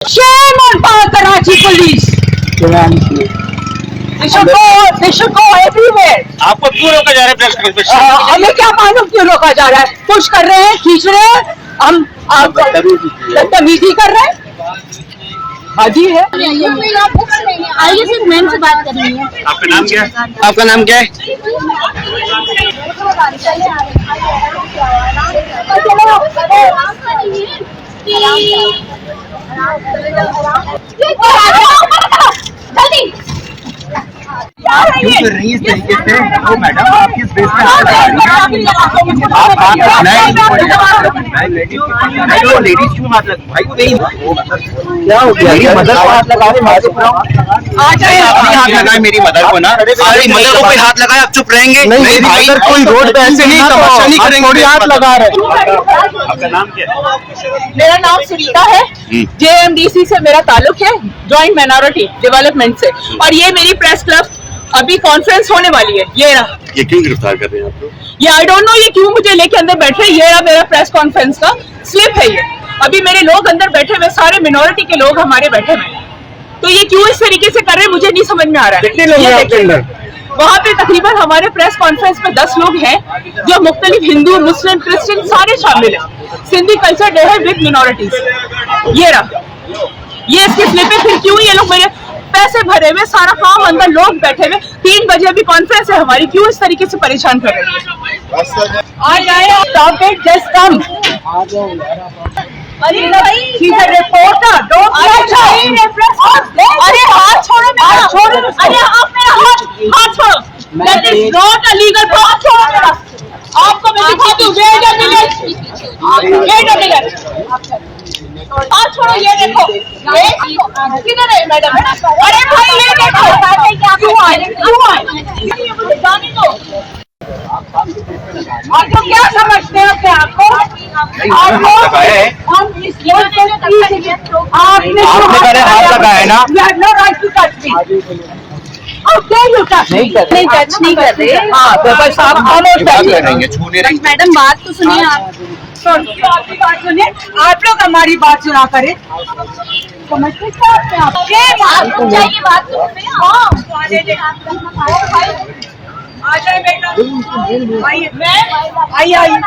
Shame on Karachi police. They should go everywhere. आपको क्यों रोका जा रहा है प्रेस कॉन्फ्रेंस? हमें क्या मालूम क्यों रोका जा रहा है? पुश कर रहे हैं, खींच रहे हैं, हम बदतमीजी कर रहे हैं। हाजी है। आइए सिर्फ मैम से बात करनी है। आपका नाम क्या है? आपका नाम क्या है? जल्दी क्यों कर रही है इस तरीके से? वो मैडम आप किस बेस पे हाथ लगा रही हैं? लेडीज क्यों हाथ लगा? भाई क्या हो गया? मेरी मदर को हाथ लगा रहे? आपने हाथ लगाए मेरी मदर को ना? अरे मदर को कोई हाथ लगाए आप चुप रहेंगे? नहीं भाई, कोई रोड पे ऐसे नहीं तमाशा नहीं करेंगे। थोड़ी हाथ लगा रहे। आपका नाम क्या है? मेरा नाम सुनीता है। JMDC से मेरा ताल्लुक है, जॉइंट माइनॉरिटी डेवलपमेंट से। और ये मेरी प्रेस क्लब अभी कॉन्फ्रेंस होने वाली है। ये रहा। ये क्यों गिरफ्तार कर रहे हैं आप लोग? ये आई डोंट नो ये क्यों मुझे लेके अंदर बैठे। ये रहा मेरा प्रेस कॉन्फ्रेंस का स्लिप है। ये अभी मेरे लोग अंदर बैठे हुए, सारे मिनोरिटी के लोग हमारे बैठे हुए। तो ये क्यों इस तरीके से कर रहे हैं मुझे नहीं समझ में आ रहा है। वहाँ पे तकरीबन हमारे प्रेस कॉन्फ्रेंस में 10 लोग हैं जो मुख्तलिफ हिंदू, मुस्लिम, क्रिश्चियन सारे शामिल हैं। सिंधी कल्चर डे है विद मिनोरिटीज। ये रहा, ये इसके स्लिप है। फिर क्यों ये लोग मेरे पैसे भरे हुए, सारा काम अंदर लोग बैठे हुए, 3 बजे अभी कॉन्फ्रेंस है हमारी, क्यों इस तरीके से परेशान कर रहे हैं? आ जाए, stop it, just come. अरे भाई, she's a reporter, don't touch her. अरे हाथ छोड़ो मेरा, हाथ छोड़ो। अरे आप मेरा हाथ छोड़ो। That is not a legal process. हाथ छोड़ो मेरा। आपको मैं दिखाती हूँ, wait a minute. हाथ छोड़ो, ये देखो। किधर है मैडम? अरे भाई ये देखो, क्यों आए? मुझे जाने दो। आप तो क्या समझते हैं अपने आप को? आपने हाथ लगाया ना? No right to touch me. नहीं टच नहीं कर रहे। हाँ तो बस आप मैडम बात तो सुनिए आप। आपकी बात सुनिए, आप लोग हमारी बात सुना करें। समझते क्या आप? चाहिए बात तो सुनिए। आ जाए बेटा, आइए, आइए।